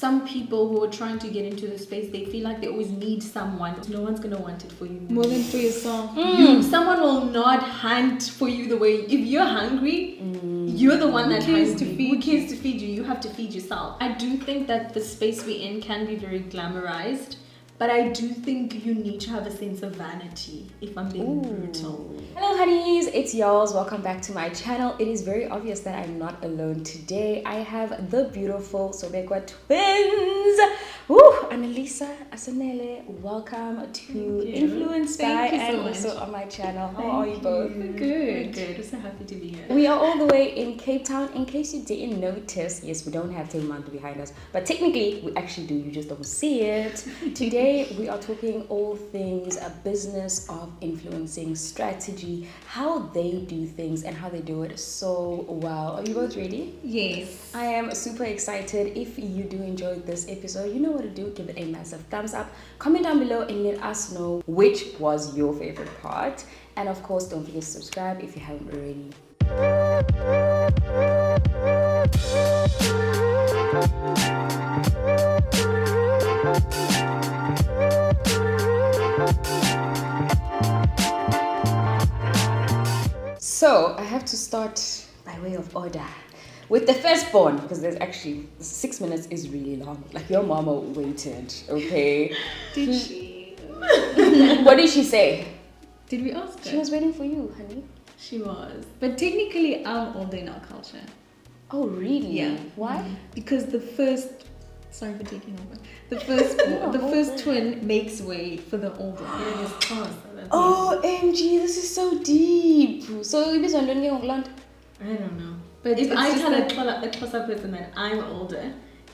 some people who are trying to get into the space, they feel like they always need someone. No one's gonna want it for you More than for yourself. Someone will not hunt for you the way, if you're hungry, you're the one that cares hungry. to feed Who cares to feed you? You have to feed yourself. I do think that the space we're in can be very glamorized, but I do think you need to have a sense of vanity, if I'm being brutal. Hello Honeys, it's Yolz. Welcome back to my channel. It is very obvious that I'm not alone today. I have the beautiful Sobekwa twins. Woo! Anelisa, Asanele, welcome to Influenced by and also on my channel. How are you both? Good. We're so happy to be here. We are all the way in Cape Town. In case you didn't notice, yes, we don't have Tailmount behind us, but technically we actually do. You just don't see it. Today we are talking all things a business of influencing, strategy, how they do things and how they do it so well. Are you both ready? Yes. I am super excited. If you do enjoy this episode, you know what to do. Give it a massive thumbs up. Comment down below and let us know which was your favorite part. And of course, don't forget to subscribe if you haven't already. So I have to start by way of order with the firstborn, because there's actually 6 minutes is really long. Like your mama waited, okay? Did she? What did she say? Did we ask her? She was waiting for you, honey. She was. But technically, I'm older in our culture. Oh, really? Yeah. Why? Because the first... Sorry for taking over. The first twin makes way for the older. Oh, MG, this is so deep. So you was wondering, Yolanda? I don't know. But if I tell a Xhosa person that I'm older,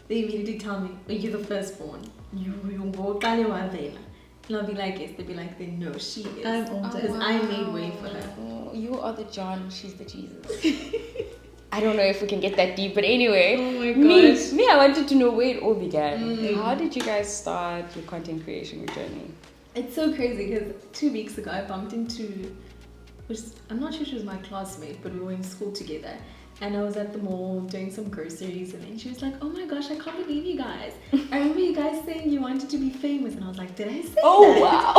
they immediately tell me, oh, you're the firstborn. You go and I'll be like, yes. They'll be like, then no, she is. I'm older. Because I made way for her. Oh, you are the John, she's the Jesus. I don't know if we can get that deep, but anyway. Oh my gosh. Me, I wanted to know where it all began. How did you guys start your content creation journey? It's so crazy because 2 weeks ago I bumped into, I'm not sure she was my classmate, but we were in school together. And I was at the mall doing some groceries, and then she was like, oh my gosh, I can't believe you guys. I remember you guys saying you wanted to be famous. And I was like, did I say that? Oh, wow.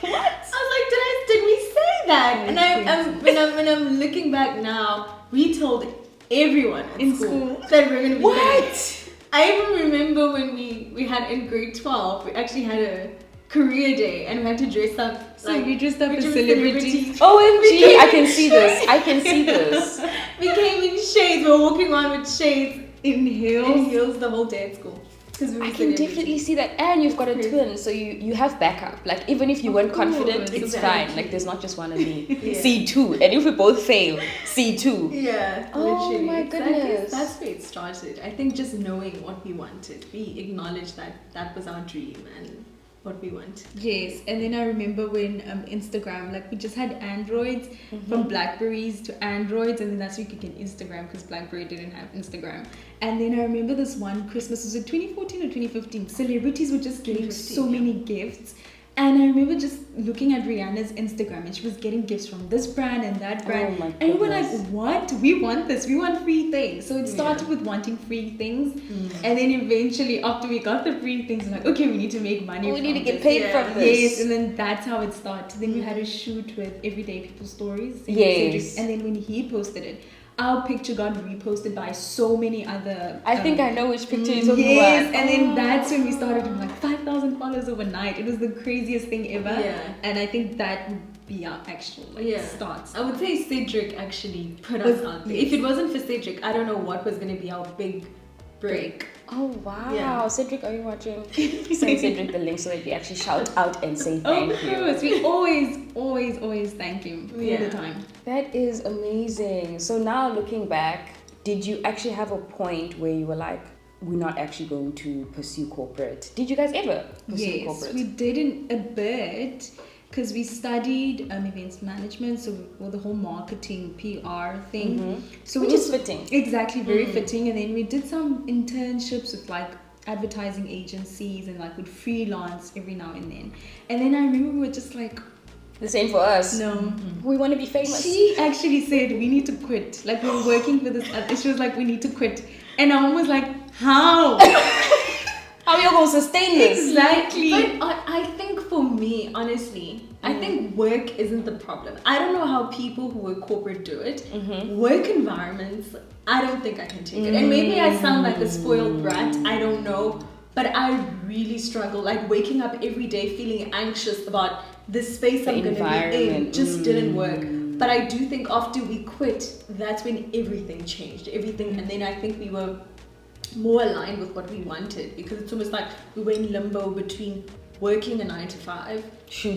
What? I was like, did we say that? And when I'm looking back now, we told everyone in school that we're going to be famous. I even remember when we had in grade 12, we actually had a career day and we had to dress up. So we dressed up as celebrities. OMG, I can see this. I can see this. We came in shades. We were walking around with shades. In heels. In heels the whole day at school. I can definitely see that. And you've got a twin, so you have backup. Like, even if you weren't confident, it's fine. Like, there's not just one of me. C2. And if we both fail, C2. Yeah. Oh literally. my goodness. That's where it started. I think just knowing what we wanted. We acknowledged that was our dream and what we want. Yes, and then I remember when Instagram, like we just had Androids, from Blackberries to Androids, and then that's when you could get Instagram because Blackberry didn't have Instagram. And then I remember this one Christmas, was it 2014 or 2015? Celebrities were just getting so many gifts. And I remember just looking at Rihanna's Instagram, and she was getting gifts from this brand and that brand. Oh my and we were like, what? We want this. We want free things. So it started with wanting free things. And then eventually, after we got the free things, we're like, okay, we need to make money. We need to get paid from this. Yes, and then that's how it started. Then we had a shoot with Everyday People Stories. Yes. And then when he posted it, our picture got reposted by so many other... I think I know which picture you're talking about. Yes, and then that's when we started doing like 5,000 followers overnight. It was the craziest thing ever. Yeah. And I think that would be our actual starts. I would say Cedric actually put us out there. If it wasn't for Cedric, I don't know what was going to be our big break. Oh wow. Yeah. Cedric, are you watching? Send Cedric the link so that we actually shout out and say thank you. Of course, we always thank him all the time. That is amazing. So now looking back, did you actually have a point where you were like, we're not actually going to pursue corporate? Did you guys ever pursue corporate? Yes, we did a bit. Because we studied events management, so the whole marketing, PR thing. So which is fitting. Exactly, very fitting. And then we did some internships with like advertising agencies and like would freelance every now and then. And then I remember we were just like... The same for us. No. We want to be famous. She actually said, we need to quit. Like we were working for this, she was like, we need to quit. And I was like, how? you're going to sustain this. Exactly. But I think for me, honestly, I think work isn't the problem. I don't know how people who work corporate do it. Work environments, I don't think I can take it. And maybe I sound like a spoiled brat, I don't know. But I really struggle, like waking up every day feeling anxious about the space I'm going to be in just didn't work. But I do think after we quit, that's when everything changed, everything. And then I think we were more aligned with what we wanted, because it's almost like we were in limbo between working a 9 to 5,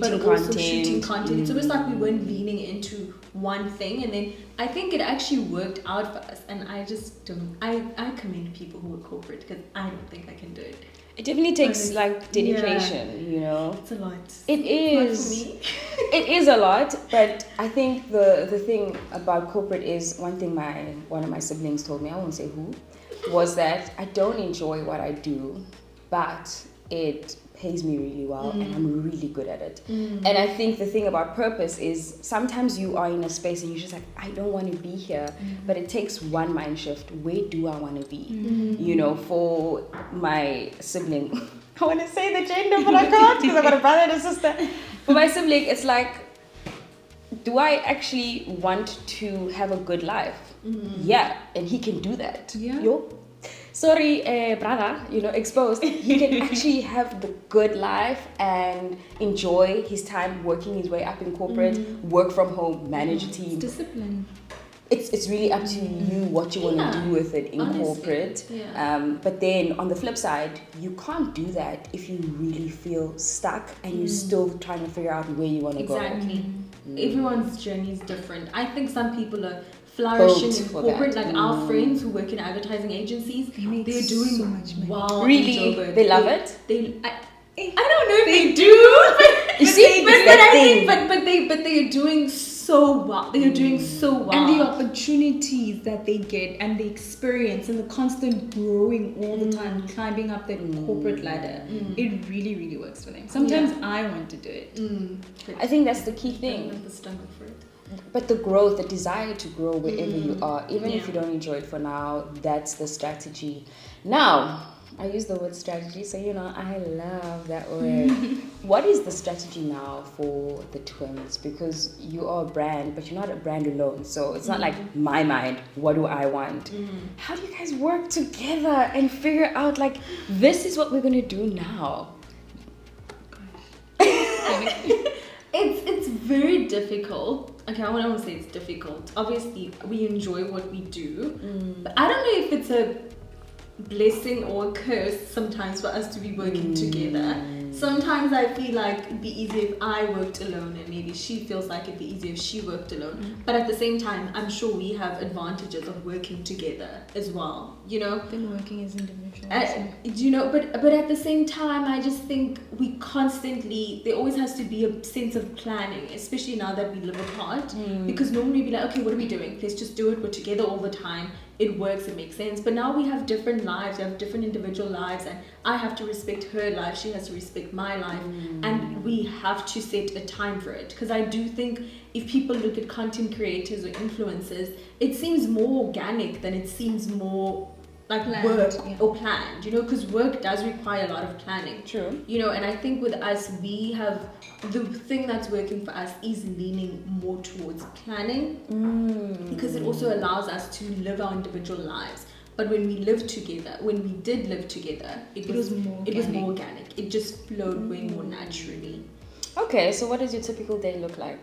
but also shooting content. It's almost like we weren't leaning into one thing, and then I think it actually worked out for us. And I just don't. I commend people who are corporate, because I don't think I can do it. It definitely takes like dedication, you know. It's a lot. It is. Not for me. It is a lot, but I think the thing about corporate is one thing one of my siblings told me, I won't say who, was that I don't enjoy what I do, but it pays me really well and I'm really good at it. And I think the thing about purpose is sometimes you are in a space and you're just like, I don't want to be here, but it takes one mind shift. Where do I want to be? You know, for my sibling, I want to say the gender, but I can't because I've got a brother and a sister. For my sibling, it's like, do I actually want to have a good life? Yeah, and he can do that. Sorry, brother, you know, exposed. He can actually have the good life and enjoy his time working his way up in corporate, work from home, manage a team. It's discipline. It's really up to you what you want to do with it in corporate. But then on the flip side, you can't do that if you really feel stuck and you're still trying to figure out where you want to go. Exactly. Everyone's journey is different. I think some people are flourishing in corporate, like our friends who work in advertising agencies, they're doing so much money. Wow, really, they love it. I don't know if they do. You see, but they are doing so well. They are doing so well, and the opportunities that they get, and the experience, and the constant growing all the time, climbing up that corporate ladder. It really, really works for them. Sometimes I want to do it. I think that's the key thing. The stomach for it. But the growth, the desire to grow wherever you are, even if you don't enjoy it for now, that's the strategy. Now, I use the word strategy, so you know, I love that word. What is the strategy now for the twins? Because you are a brand, but you're not a brand alone. So it's not like my mind, what do I want? How do you guys work together and figure out like, this is what we're going to do now? It's very difficult. Okay, I want to say it's difficult. Obviously, we enjoy what we do, but I don't know if it's a blessing or a curse sometimes for us to be working together. Sometimes I feel like it'd be easier if I worked alone, and maybe she feels like it'd be easier if she worked alone. But at the same time, I'm sure we have advantages of working together as well, you know? Been working as individuals. You know, but at the same time, I just think we constantly, there always has to be a sense of planning, especially now that we live apart. Because normally we'd be like, okay, what are we doing? Let's just do it. We're together all the time. It works, it makes sense. But now we have different lives, we have different individual lives, and I have to respect her life, she has to respect my life, and we have to set a time for it. Because I do think if people look at content creators or influencers, it seems more organic than it seems more like planned, work or planned, you know, because work does require a lot of planning. True. You know, and I think with us, we have, the thing that's working for us is leaning more towards planning, because it also allows us to live our individual lives. But when we live together, when we did live together, it was more organic. It just flowed way more naturally. Okay, so what does your typical day look like?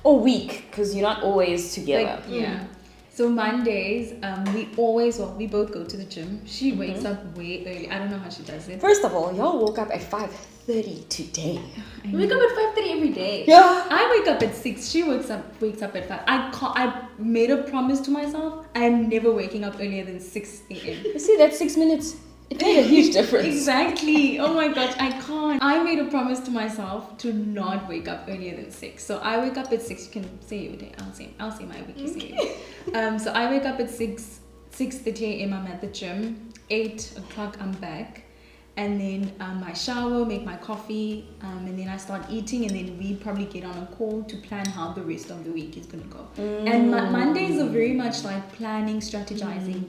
Or week, because you're not always together. So Mondays, we both go to the gym. She wakes up way early. I don't know how she does it. First of all, y'all woke up at 5:30 today. We wake up at 5:30 every day. Yeah. I wake up at 6. She wakes up at 5. I made a promise to myself. I am never waking up earlier than 6 a.m. You see, that's 6 minutes. It made a huge difference. Exactly. Oh my gosh, I can't. I made a promise to myself to not wake up earlier than 6. So I wake up at 6. You can say your day. I'll say my week. You say yours. So I wake up at 6:30 a.m. I'm at the gym. 8 o'clock I'm back. And then I shower, make my coffee, and then I start eating, and then we probably get on a call to plan how the rest of the week is going to go. And Mondays are very much like planning, strategizing.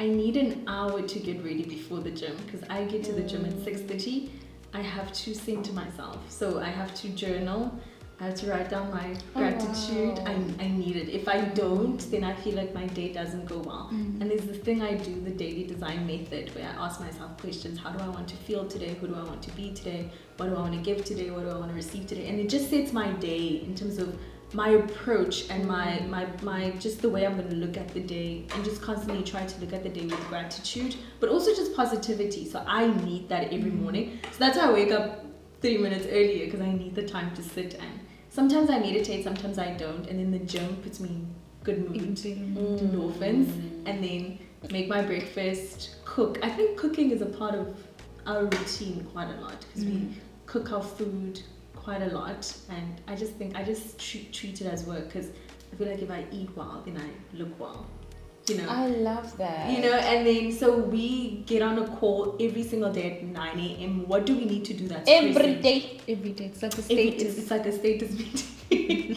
I need an hour to get ready before the gym because I get to the gym at 6:30. I have to center myself, so I have to journal. I have to write down my gratitude. I need it. If I don't, then I feel like my day doesn't go well. And there's this thing I do, the daily design method, where I ask myself questions. How do I want to feel today? Who do I want to be today? What do I want to give today? What do I want to receive today? And it just sets my day in terms of my approach and my just the way I'm going to look at the day, and just constantly try to look at the day with gratitude, but also just positivity. So I need that every morning. So that's why I wake up 3 minutes earlier, because I need the time to sit, and sometimes I meditate, sometimes I don't, and then the gym puts me in good mood, endorphins, and then make my breakfast, cook. I think cooking is a part of our routine quite a lot, because we cook our food quite a lot, and I just think I just treat it as work, because I feel like if I eat well, then I look well. You know, I love that. You know, and then so we get on a call every single day at 9 a.m. What do we need to do that's every present? day? Every day. It's like a status. It's like a status meeting.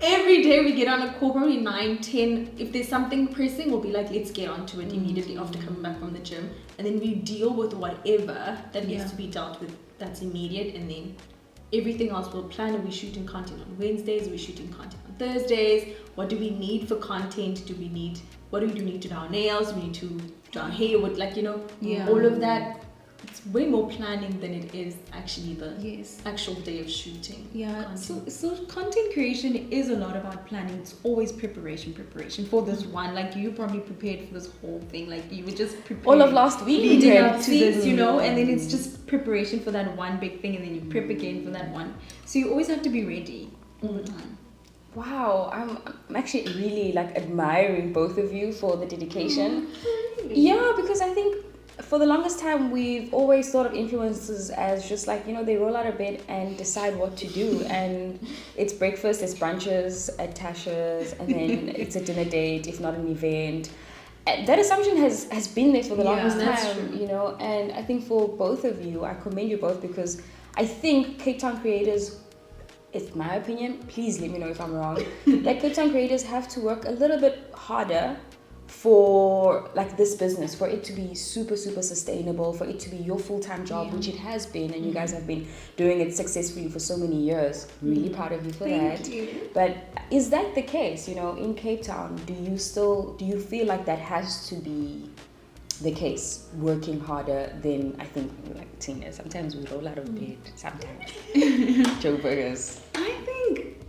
Every day we get on a call, probably 9, 10. If there's something pressing, we'll be like, let's get onto it immediately after coming back from the gym. And then we deal with whatever that needs to be dealt with that's immediate, and then everything else we'll plan. And we're shooting content on Wednesdays, we're shooting content on Thursdays. What do we need for content? What do we need to do our nails? We need to do our hair with, like, you know, all of that. It's way more planning than it is actually the actual day of shooting. Yeah, so content creation is a lot about planning. It's always preparation for this one. Like, you probably prepared for this whole thing. Like, you were just prepared all of last week leading up to this, you know, and then it's just preparation for that one big thing, and then you prep again for that one. So you always have to be ready all the time. Wow, I'm actually really like admiring both of you for the dedication. Yeah, because I think for the longest time we've always thought of influencers as just like, you know, they roll out of bed and decide what to do, and it's breakfast, it's brunches at Tasha's, and then it's a dinner date, if not an event. And that assumption has been there for the longest time, you know. And I think for both of you, I commend you both, because I think Cape Town creators, it's my opinion, please let me know if I'm wrong, like Cape Town creators have to work a little bit harder for like this business, for it to be super sustainable, for it to be your full-time job, which it has been, and you guys have been doing it successfully for so many years. Really proud of you for that. Thank you. But is that the case, you know, in Cape Town? Do you feel like that has to be the case, working harder than, I think, like Tina, sometimes we roll out of bed, sometimes Joe Burgers?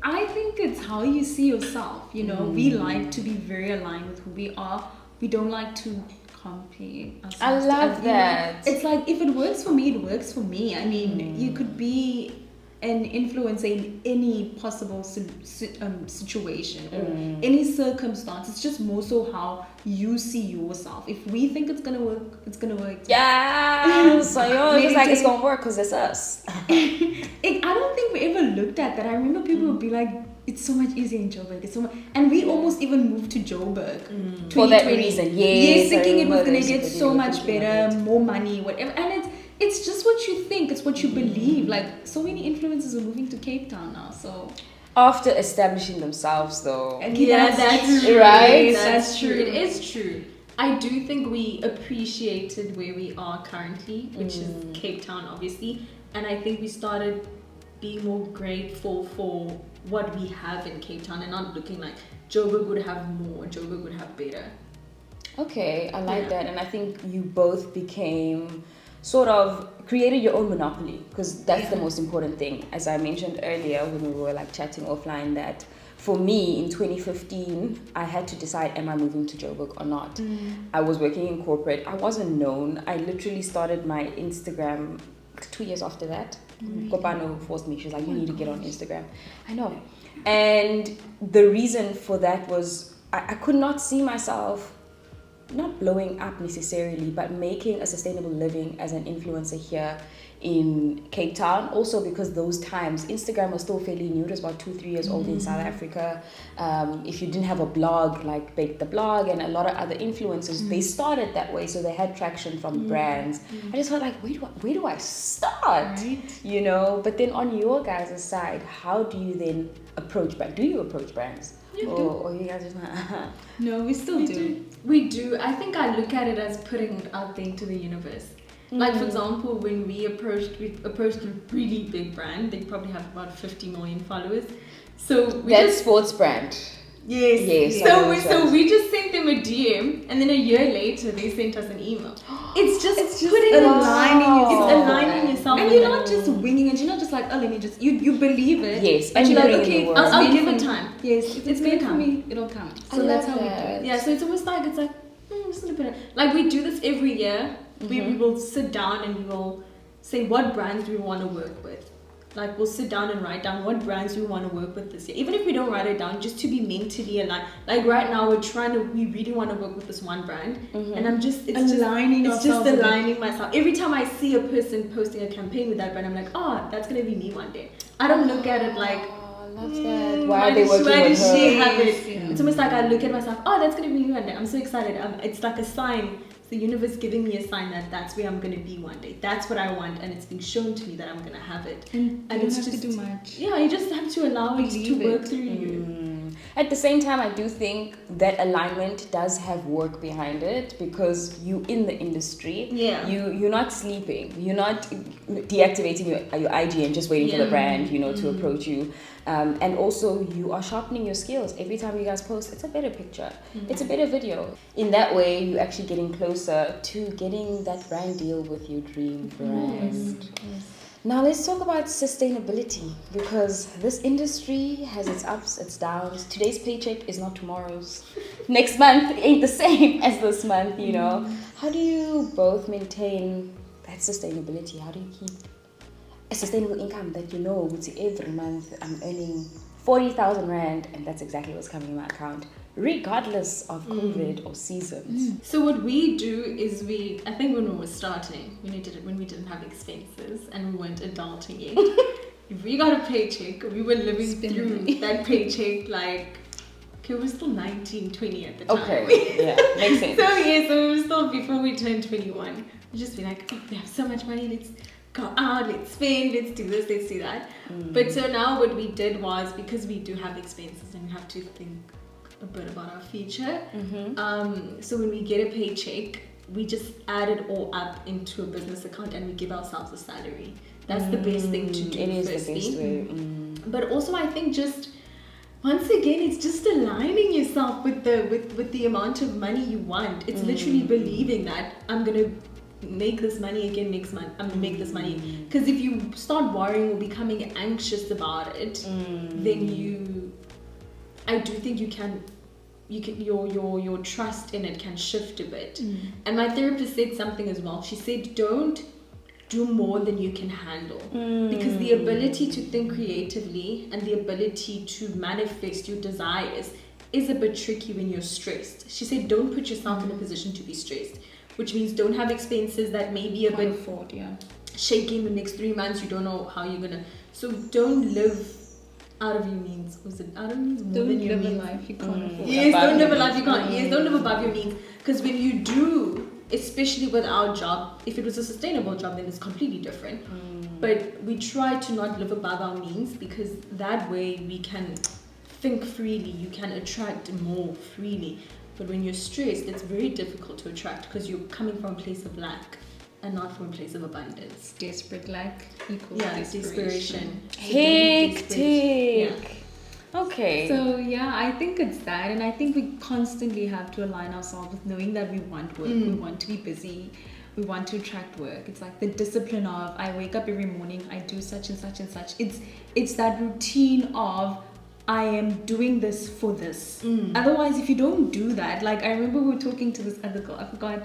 I think it's how you see yourself, you know. We like to be very aligned with who we are. We don't like to compare ourselves. I love that. It's like, if it works for me, it works for me. I mean, you could be an influencer in any possible situation or any circumstance. It's just more so how you see yourself. If we think it's gonna work, it's gonna work. Yeah. So you're just like, it's gonna work because it's us. I don't think we ever looked at that. I remember people would be like, it's so much easier in Joburg. It's so much, and we almost even moved to Joburg for that reason. Yes, thinking it was gonna get so much better, more money, whatever. And it's just what you think. It's what you believe. Like, so many influencers are moving to Cape Town now. So after establishing themselves, though. Yeah, that's true. Right. That's true. It is true. I do think we appreciated where we are currently, which is Cape Town, obviously, and I think we started being more grateful for what we have in Cape Town, and not looking like Joburg would have more, Joburg would have better. Okay, I like that. And I think you both became sort of created your own monopoly, because that's the most important thing. As I mentioned earlier when we were like chatting offline, that for me in 2015 I had to decide, am I moving to Joburg or not? I was working in corporate. I wasn't known. I literally started my Instagram 2 years after that. Kopano forced me. She was like, you need to get on Instagram. I know. And the reason for that was I could not see myself not blowing up necessarily, but making a sustainable living as an influencer here in Cape Town. Also because those times Instagram was still fairly new. It was about 2-3 years old in South Africa. If you didn't have a blog like Bake the Blog and a lot of other influencers, they started that way, so they had traction from brands. I just felt like, where do I start? Right. You know. But then on your guys' side, how do you then approach brands? Do you approach brands? Yeah, or you guys just No, we still do. We do. I think I look at it as putting it out there into the universe. Like, for example, when we approached a really big brand. They probably have about 50 million followers. So That's sports brand. Yes. So we just sent them a DM, and then a year later they sent us an email. It's just putting aligning yourself. It's aligning yourself, and you're not just winging it. You're not just like, oh, let me just. You believe it. Yes, and you're like, putting okay, in the work. I'll give it time. Yes, if it's meant for me, it'll come. So that's how we do it. Yeah. So it's almost like I'm just gonna put it. Like, we do this every year. We will sit down and we will say what brands we want to work with. Like, we'll sit down and write down what brands we want to work with this year. Even if we don't write it down, just to be mentally aligned. Like, right now we really want to work with this one brand. And I'm just, it's aligning just aligning myself. Every time I see a person posting a campaign with that brand, I'm like, oh, that's going to be me one day. I don't look at it like, why are they working with her? She have it? Yeah. It's almost like I look at myself, oh, that's going to be me one day. I'm so excited. It's like a sign. The universe giving me a sign that that's where I'm going to be one day. That's what I want, and it's been shown to me that I'm going to have it. And you it's don't have just to do much. Yeah, you just have to allow it to work through you. At the same time, I do think that alignment does have work behind it, because you in the industry. Yeah. You're not sleeping. You're not deactivating your IG and just waiting for the brand, to approach you. And also, you are sharpening your skills. Every time you guys post, it's a better picture. It's a better video. In that way, you're actually getting closer to getting that brand deal with your dream brand. Yes. Now let's talk about sustainability, because this industry has its ups, its downs. Today's paycheck is not tomorrow's. Next month ain't the same as this month, How do you both maintain that sustainability? How do you keep a sustainable income that every month I'm earning 40,000 Rand, and that's exactly what's coming in my account, regardless of COVID or seasons? So what we do is I think when we were starting, when we didn't have expenses and we weren't adulting yet, if we got a paycheck, we were living through that paycheck like, okay, we were still 19, 20 at the time. Okay, yeah, makes sense. So we were still before we turned 21. We just be like, oh, we have so much money, let's go out, let's spend, let's do this, let's do that. But so now what we did was, because we do have expenses and we have to think a bit about our future. So when we get a paycheck, we just add it all up into a business account and we give ourselves a salary. That's the best thing to do. It is firstly. the best way. But also, I think just once again, it's just aligning yourself with the amount of money you want. It's literally believing that I'm gonna make this money again next month. I'm gonna make this money. Because if you start worrying or becoming anxious about it, then I do think your trust in it can shift a bit. And my therapist said something as well. She said, don't do more than you can handle, because the ability to think creatively and the ability to manifest your desires is a bit tricky when you're stressed. She said, don't put yourself in a position to be stressed, which means don't have expenses that may be a bit shaky in the next 3 months. You don't know how you're gonna. So don't live out of your means. Was it out of means? More than your means. Don't live a life you can't afford. Yes, don't live a life you can't. Yes, don't live above your means. Because when you do, especially with our job, if it was a sustainable job, then it's completely different. But we try to not live above our means, because that way we can think freely. You can attract more freely. But when you're stressed, it's very difficult to attract, because you're coming from a place of lack and not from a place of abundance. Desperate lack equals desperation. Hectic. Okay. So I think it's that, and I think we constantly have to align ourselves with knowing that we want work, we want to be busy, we want to attract work. It's like the discipline of, I wake up every morning, I do such and such and such. It's that routine of, I am doing this for this. Otherwise, if you don't do that, like I remember we were talking to this other girl, I forgot.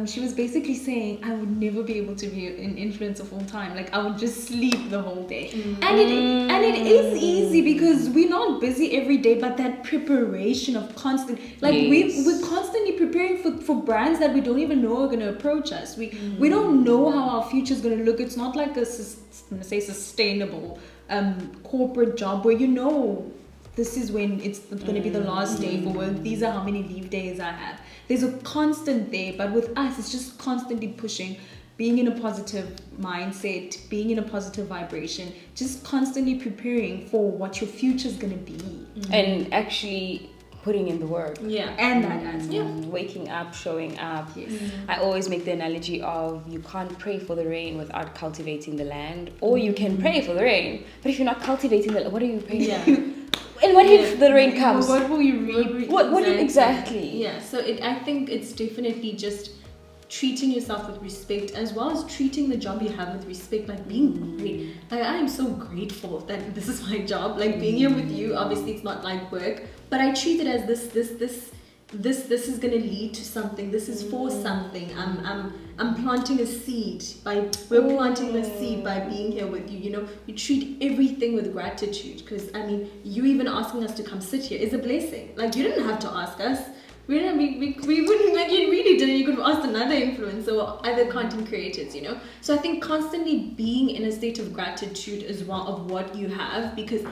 She was basically saying, I would never be able to be an influencer full time. Like, I would just sleep the whole day. And it is easy, because we're not busy every day, but that preparation of constant, like we're constantly preparing for brands that we don't even know are going to approach us. We don't know how our future is going to look. It's not like a sustainable corporate job where this is when it's going to be the last day for work. These are how many leave days I have. There's a constant there, but with us, it's just constantly pushing, being in a positive mindset, being in a positive vibration, just constantly preparing for what your future is going to be. And actually putting in the work. Yeah. And that adds up. Waking up, showing up. Yes. I always make the analogy of you can't pray for the rain without cultivating the land, or you can pray for the rain, but if you're not cultivating the, what are you praying for? And what if the rain comes? What will you read? What exactly? Yeah, so I think it's definitely just treating yourself with respect, as well as treating the job you have with respect, like being great. Like, I am so grateful that this is my job. Like, being here with you, obviously it's not like work, but I treat it as this is gonna lead to something. This is for something. I'm planting a seed we're planting a seed by being here with you. You know, you treat everything with gratitude, because I mean, you even asking us to come sit here is a blessing. Like, you didn't have to ask us. We wouldn't, like, you really didn't. You could have asked another influencer or other content creators, you know. So I think constantly being in a state of gratitude as well of what you have, because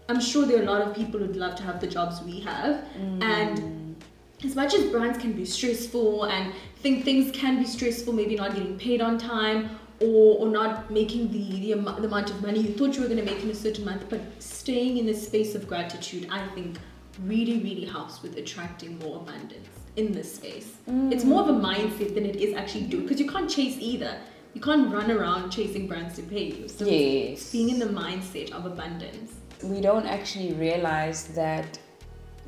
I'm sure there are a lot of people who'd love to have the jobs we have, and as much as brands can be stressful and think things can be stressful, maybe not getting paid on time or not making the amount of money you thought you were going to make in a certain month, but staying in the space of gratitude, I think really, really helps with attracting more abundance in this space. It's more of a mindset than it is actually doing, because you can't chase either. You can't run around chasing brands to pay you. So it's being in the mindset of abundance. We don't actually realize that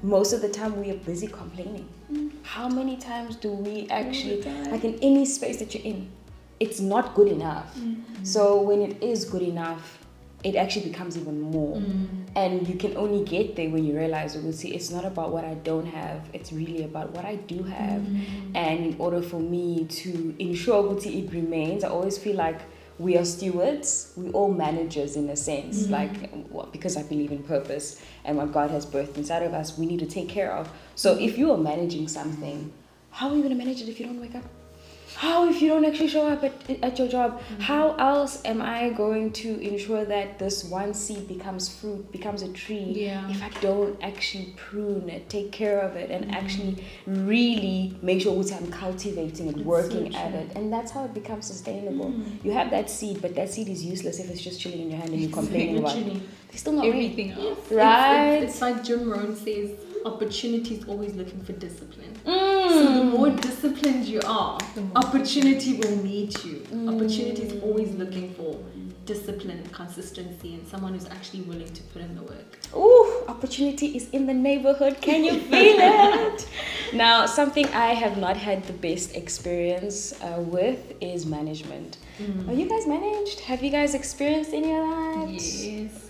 most of the time we are busy complaining. How many times do we actually, like in any space that you're in, it's not good enough. So when it is good enough, it actually becomes even more. And you can only get there when you realize, it's not about what I don't have, it's really about what I do have. And in order for me to ensure it remains, I always feel like we are stewards, we all managers in a sense, because I believe in purpose and what God has birthed inside of us, we need to take care of. So if you are managing something, how are you going to manage it if you don't wake up? How if you don't actually show up at your job? How else am I going to ensure that this one seed becomes fruit, becomes a tree, if I don't actually prune it, take care of it, and actually really make sure I'm cultivating it, working at it? And that's how it becomes sustainable. You have that seed, but that seed is useless if it's just chilling in your hand and you're complaining about it. They're still not everything else. Right? It's like Jim Rohn says, opportunity is always looking for discipline. So the more disciplined you are, opportunity will meet you. Opportunity is always looking for discipline, consistency, and someone who's actually willing to put in the work. Ooh, opportunity is in the neighborhood. Can you feel it? Now, something I have not had the best experience with is management. Are you guys managed? Have you guys experienced any of that? Yes.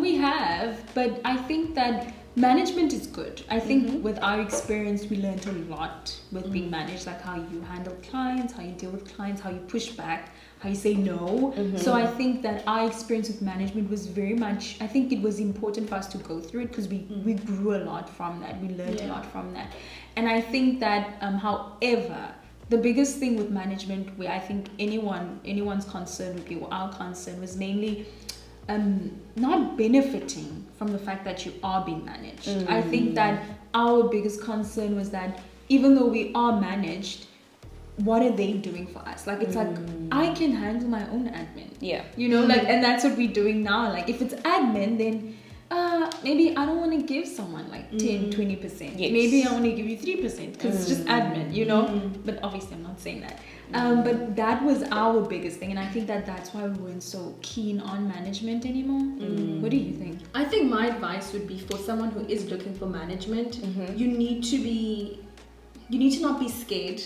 We have, but I think that management is good. I think with our experience, we learned a lot with being managed, like how you handle clients, how you deal with clients, how you push back, how you say no. So I think that our experience with management was very much, I think it was important for us to go through it, because we grew a lot from that. We learned a lot from that. And I think that, however, the biggest thing with management, where I think anyone's concern would be, or our concern was mainly not benefiting from the fact that you are being managed. I think that our biggest concern was that even though we are managed, what are they doing for us? Like, it's like, I can handle my own admin. Yeah. You know, like, and that's what we're doing now. Like, if it's admin, then maybe I don't want to give someone like 10, 20%. Yes. Maybe I want to give you 3% because it's just admin, you know? But obviously I'm not saying that. But that was our biggest thing, and I think that that's why we weren't so keen on management anymore. What do you think? I think my advice would be for someone who is looking for management, you need to not be scared,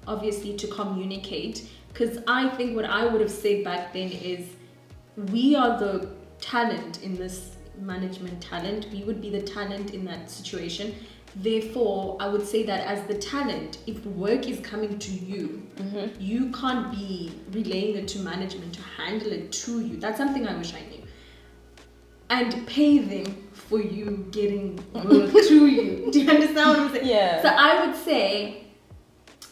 obviously, to communicate, because I think what I would have said back then is, we are the talent in this management talent. We would be the talent in that situation. Therefore, I would say that as the talent, if work is coming to you, you can't be relaying it to management to handle it to you. That's something I wish I knew. And pay them for you getting work to you. Do you understand what I'm saying? Yeah. So I would say,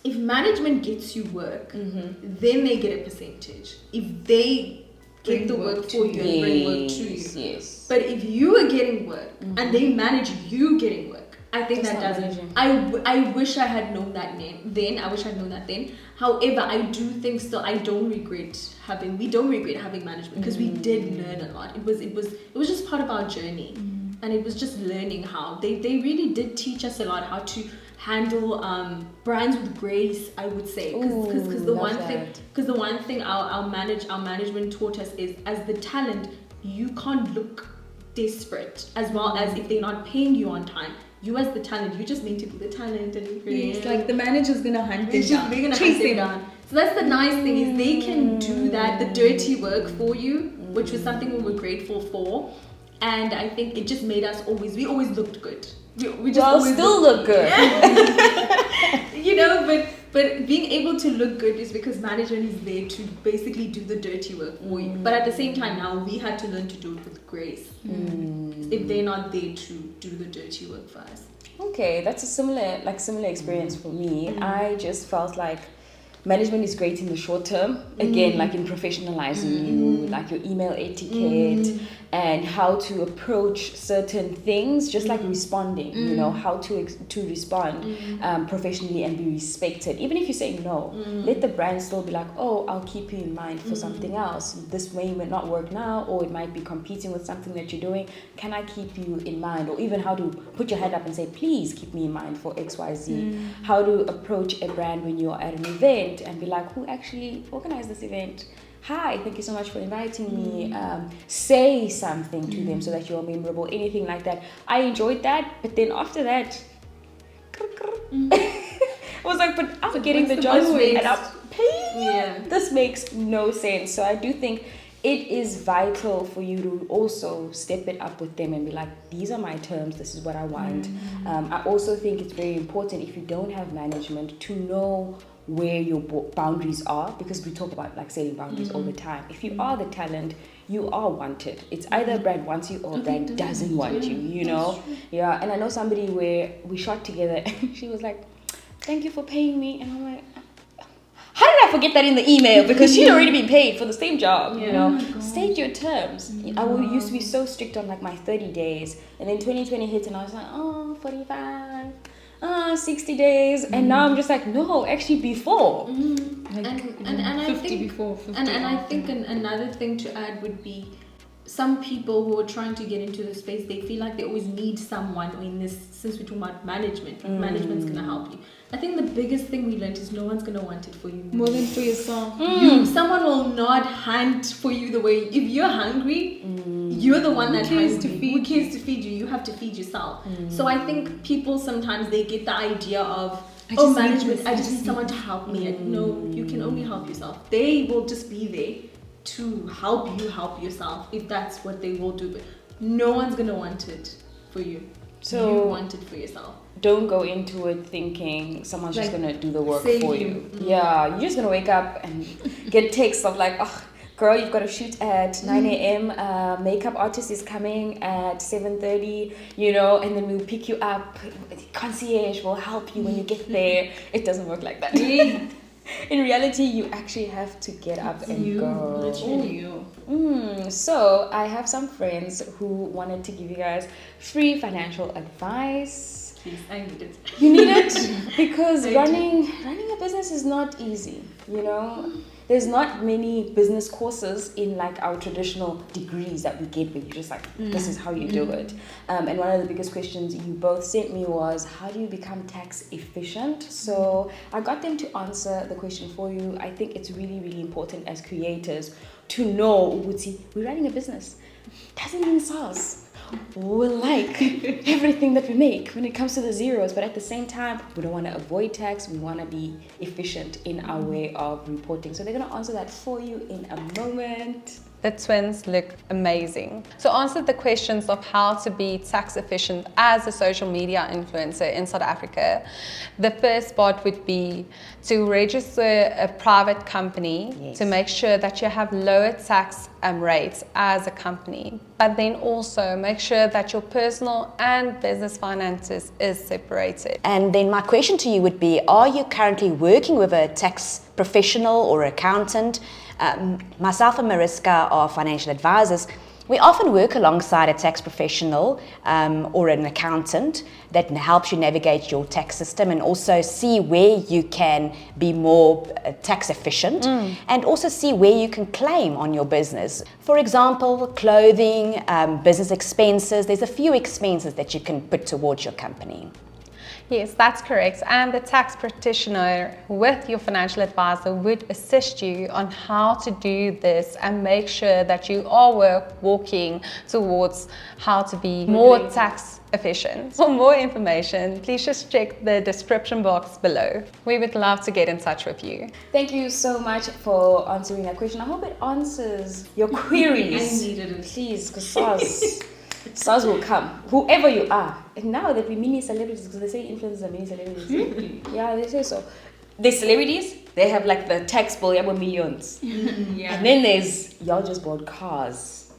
if management gets you work, then they get a percentage. If they get the work for you and bring work to you. Yes. But if you are getting work and they manage you getting work, I think that doesn't. I wish I had known that then. I wish I'd known that then. However, I do think still we don't regret having management, because we did learn a lot. It was just part of our journey. and it was just learning how they really did teach us a lot how to handle brands with grace, I would say, because the one thing our management taught us is, as the talent, you can't look desperate, as well as if they're not paying you on time. You as the talent, you just need to be the talent, and it's like the manager's gonna hunt them down. They're gonna hunt them down. So that's the nice thing, is they can do that, the dirty work for you, which was something we were grateful for. And I think it just made us we always looked good. We just always still look good. You know, but being able to look good is because management is there to basically do the dirty work for you. But at the same time, now we had to learn to do it with grace. If they're not there to do the dirty work for us. Okay, that's a similar experience for me. I just felt like management is great in the short term. Again, like in professionalizing you, like your email etiquette and how to approach certain things, just like responding, you know, how to respond professionally and be respected. Even if you say no, let the brand still be like, oh, I'll keep you in mind for something else. This may not work now, or it might be competing with something that you're doing. Can I keep you in mind? Or even how to put your hand up and say, please keep me in mind for XYZ. How to approach a brand when you're at an event and be like, who actually organized this event? Hi, thank you so much for inviting me. Say something to them so that you're memorable, anything like that. I enjoyed that, but then after that, I was like, but I'm getting the job and I'm paying. Yeah. This makes no sense. So I do think it is vital for you to also step it up with them and be like, these are my terms, this is what I want. I also think it's very important, if you don't have management, to know where your boundaries are, because we talk about like setting boundaries all the time. If you are the talent, you are wanted. It's either a brand wants you or a brand doesn't want you, you know? Yeah, and I know somebody where we shot together and she was like, thank you for paying me. And I'm like, how did I forget that in the email? Because she'd already been paid for the same job, you know? State your terms. I used to be so strict on like my 30 days. And then 2020 hit and I was like, oh, 45. 60 days, and now I'm just like, no, actually before. Like, and I 50 think before 50 and I think another thing to add would be, some people who are trying to get into the space, they feel like they always need someone in this, since we're talking about management, management's gonna help you. I think the biggest thing we learned is no one's gonna want it for you more than for yourself. Someone will not hunt for you the way, if you're hungry, you're the one that cares hungry. to feed Who cares to feed you? You have to feed yourself. So I think people sometimes, they get the idea of, management, I just need someone to help me. And no, you can only help yourself. They will just be there to help you help yourself, if that's what they will do. But no one's gonna want it for you. So you want it for yourself. Don't go into it thinking someone's just gonna do the work for you. Yeah, you're just gonna wake up and get texts of like, oh, girl, you've got to shoot at 9 a.m. Makeup artist is coming at 7:30, you know, and then we'll pick you up. Concierge will help you when you get there. It doesn't work like that. In reality, you actually have to get up and go. Literally. So I have some friends who wanted to give you guys free financial advice. Please, I need it. You need it because running a business is not easy, you know. There's not many business courses in like our traditional degrees that we get where you're just like, this is how you do it. And one of the biggest questions you both sent me was, how do you become tax efficient? So I got them to answer the question for you. I think it's really, really important as creators to know, we're running a business. Doesn't mean sales. We like everything that we make when it comes to the zeros, but at the same time, we don't want to avoid tax. We want to be efficient in our way of reporting. So they're going to answer that for you in a moment. The twins look amazing. So answer the questions of how to be tax efficient as a social media influencer in South Africa. The first part would be to register a private company to make sure that you have lower tax rates as a company. But then also make sure that your personal and business finances is separated. And then my question to you would be, are you currently working with a tax professional or accountant? Myself and Marisca are financial advisors, We often work alongside a tax professional or an accountant that helps you navigate your tax system and also see where you can be more tax efficient and also see where you can claim on your business. For example, clothing, business expenses. There's a few expenses that you can put towards your company. Yes, that's correct. And the tax practitioner with your financial advisor would assist you on how to do this and make sure that you are walking towards how to be more tax efficient. For more information, please just check the description box below. We would love to get in touch with you. Thank you so much for answering that question. I hope it answers your queries. I needed it. Please, because SARS will come, whoever you are. And now that we're mini celebrities, because they say influencers are mini celebrities. Yeah, they say so. They're celebrities, they have like the tax bill, yeah, with millions. Yeah. And then there's, y'all just bought cars.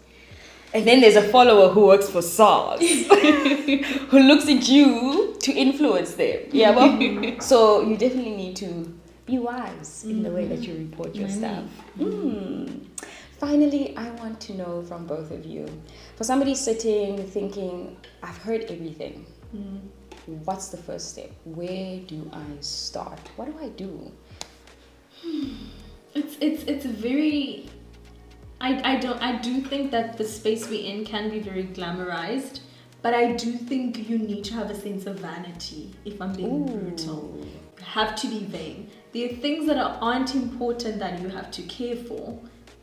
And then there's a follower who works for SARS, who looks at you to influence them. Yeah, well, so you definitely need to be wise in the way that you report your stuff. Finally, I want to know from both of you, for somebody sitting thinking, I've heard everything, what's the first step? Where do I start? What do I do? It's very, I do think that the space we're in can be very glamorized, but I do think you need to have a sense of vanity, if I'm being brutal. You have to be vain. There are things that aren't important that you have to care for,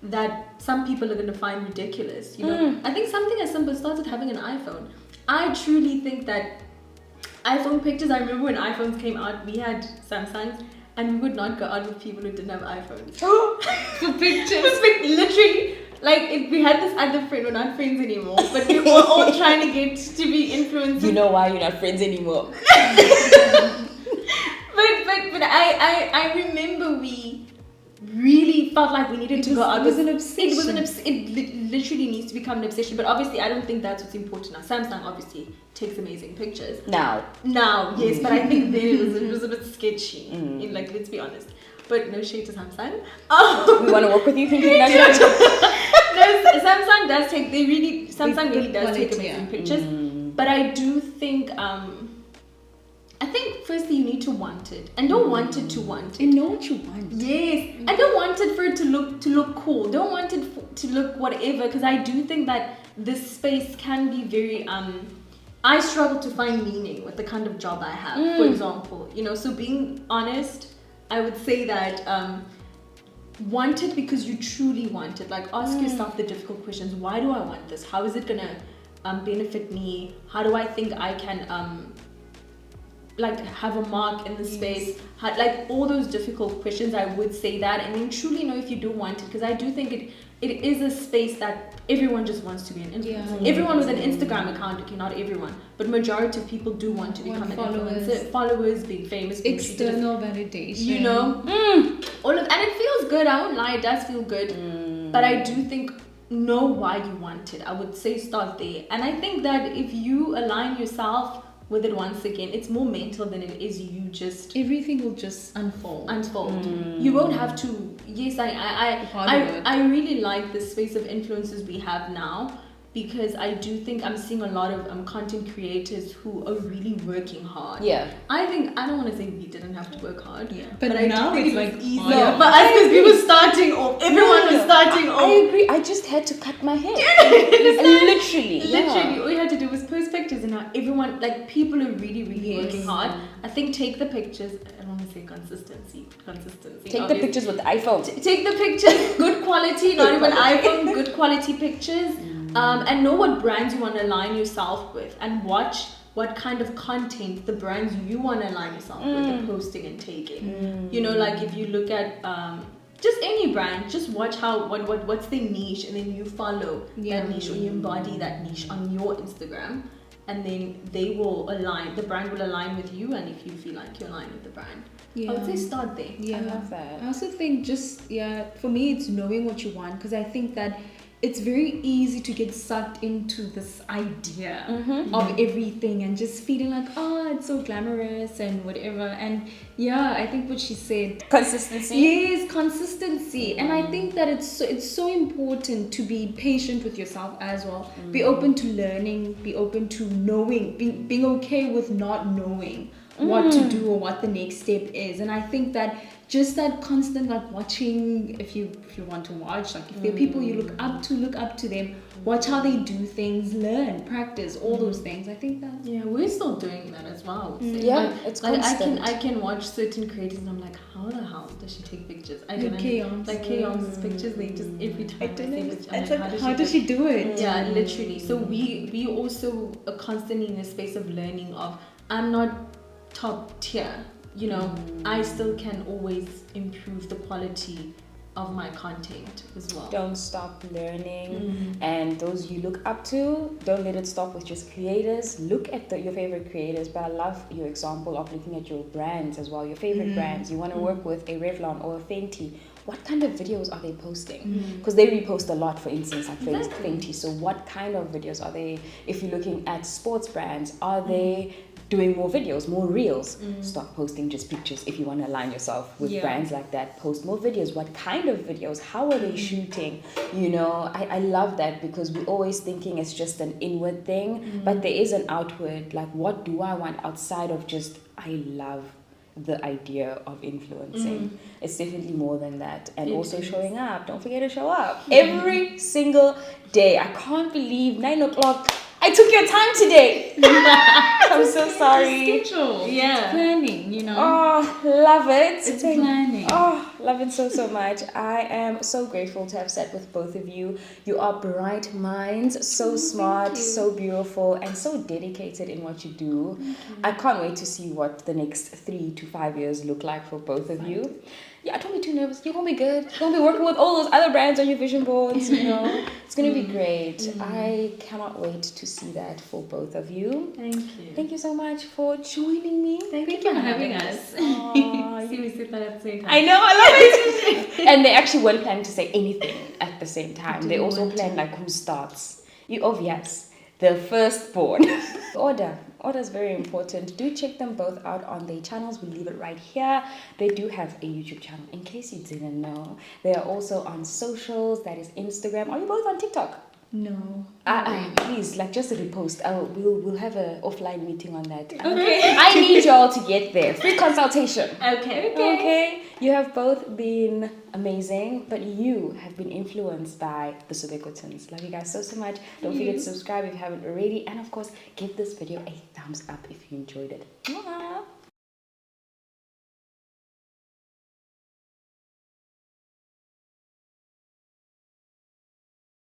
that some people are going to find ridiculous, you know. I think something as simple starts with having an iPhone. I truly think that iPhone pictures, I remember when iPhones came out, we had Samsungs, and we would not go out with people who didn't have iPhones. For pictures. Literally, like, we had this other friend, we're not friends anymore, but we were all trying to get to be influencers. You know why you're not friends anymore? But I remember we really felt like we needed to go out. It was an obsession. It literally needs to become an obsession. But obviously, I don't think that's what's important now. Samsung obviously takes amazing pictures. Now, yes, but I think then it was a bit sketchy. Like, let's be honest. But no shade to Samsung. We want to work with you, thinking that. No, Samsung does take. Samsung really does take amazing pictures. But I do think. I think firstly you need to want it, and don't want it to want it. And know what you want. Yes, and don't want it for it to look cool. Don't want it to look whatever, because I do think that this space can be very. I struggle to find meaning with the kind of job I have, for example. You know, so being honest, I would say that want it because you truly want it. Like, ask yourself the difficult questions. Why do I want this? How is it gonna benefit me? How do I think I can like have a mark in the space? Like, all those difficult questions, I would say that, and then truly know if you do want it, because I do think it is a space that everyone just wants to be an influencer. Everyone with an Instagram account, okay, not everyone, but majority of people do want to become an influencer. Followers, being famous, being external validation, you know. All of, and it feels good, I won't lie, it does feel good. But I do think, know why you want it. I would say start there. And I think that if you align yourself with it, once again, it's more mental than it is you just. Everything will just unfold. You won't have to. Yes, I really like the space of influencers we have now, because I do think I'm seeing a lot of content creators who are really working hard. Yeah. I think, I don't want to say we didn't have to work hard. Yeah. But I now think it's like easier. No, but us, because we were starting off. Everyone was starting off. I agree. I just had to cut my hair. Literally. Literally, all you had to do was post pictures, and now everyone, like, people are really working hard. I think take the pictures. I don't want to say consistency. Take the pictures with the iPhone. Take the pictures, good quality, not even iPhone, good quality pictures. And know what brands you want to align yourself with, and watch what kind of content the brands you want to align yourself with are posting and taking. You know, like, if you look at just any brand, just watch what's their niche, and then you follow that niche, or you embody that niche on your Instagram, and then they will align, the brand will align with you, and if you feel like you're aligned with the brand. I would say start there. Yeah. I love that. I also think for me it's knowing what you want, because I think that it's very easy to get sucked into this idea of everything and just feeling like, oh, it's so glamorous and whatever. And yeah, I think what she said, Consistency. yes, consistency. And I think that it's so important to be patient with yourself as well. Be open to learning, be open to knowing, being okay with not knowing what to do or what the next step is. And I think that just that constant like watching, if you want to watch, like if there are people you look up to them, watch how they do things, learn, practice, all those things. I think that we're still doing that as well, I would say. Yeah, like, it's like constant. I can watch certain creators and I'm like, how the hell does she take pictures? I don't know. Kayon's. Like Kayon's pictures, they just every time I see pictures, I'm it's like, like, how does she do it? Yeah, literally. So we also are constantly in a space of learning of, I'm not top tier, you know, I still can always improve the quality of my content as well. Don't stop learning. And those you look up to, don't let it stop with just creators. Look at your favorite creators. But I love your example of looking at your brands as well, your favorite brands. You want to work with a Revlon or a Fenty. What kind of videos are they posting? Because they repost a lot, for instance, like Fenty. So what kind of videos are they? If you're looking at sports brands, are they doing more videos, more reels? Stop posting just pictures. If you want to align yourself with brands like that, post more videos. What kind of videos? How are they shooting? You know, I love that, because we're always thinking it's just an inward thing, but there is an outward, like, what do I want outside of just, I love the idea of influencing. It's definitely more than that. And also showing up. Don't forget to show up every single day. I can't believe 9 o'clock I took your time today. I'm so sorry. Schedule. Yeah. It's planning, you know. Oh, love it. It's planning. Oh, love it so much. I am so grateful to have sat with both of you. You are bright minds, so smart, so beautiful, and so dedicated in what you do. I can't wait to see what the next 3 to 5 years look like for both of you. Yeah, don't be too nervous. You're gonna be good. You're gonna be working with all those other brands on your vision boards, you know. It's gonna be great. I cannot wait to see that for both of you. Thank you. Thank you so much for joining me. Thank you for having us. Aw, See, we said that at the same time. I know, I love it. And they actually weren't planning to say anything at the same time. They also planned like who starts. You obvious. The firstborn. Order is very important. Do check them both out on their channels. We'll leave it right here. They do have a YouTube channel, in case you didn't know. They are also on socials. That is Instagram. Are you both on TikTok? No. Please, like, just repost. We'll have an offline meeting on that. Okay. I need y'all to get there. Free consultation. Okay. You have both been amazing, but you have been influenced by the Sobekwa twins. Love you guys so much. Don't forget to subscribe if you haven't already, and of course, give this video a thumbs up if you enjoyed it. Mwah.